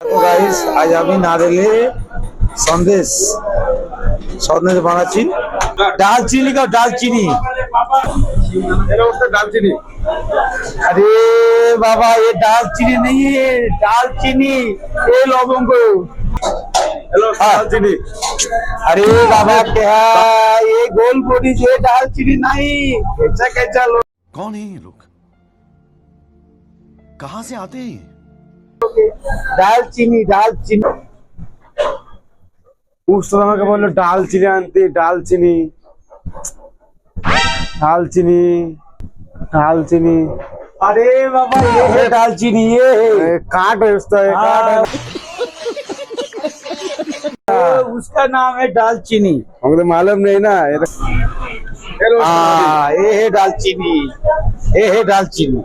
तो गाइस आज আমি নারকেলে সন্দেশ সন্দেশ বানাচ্ছি। दालचीनी का दालचीनी दालचीनी। अरे बाबा ये दालचीनी नहीं है, दालचीनी ये लौंग। दालचीनी। अरे बाबा क्या ये गोल बोरी ये दालचीनी नहीं, कैसा कैसा लोग। कौन है ये लोग? कहां से आते हैं? दालचीनी दालचीनी उस्ताद আমাকে বললো ডালচিনি আনতে, ডালচিনি ডালচিনি ডালচিনি। अरे बाबा ये है दालचीनी, ये है काट है उसका, ये काट है। उसका नाम है दालचीनी। हमको तो मालूम नहीं ना। हाँ ये है दालचीनी, ये है दालचीनी।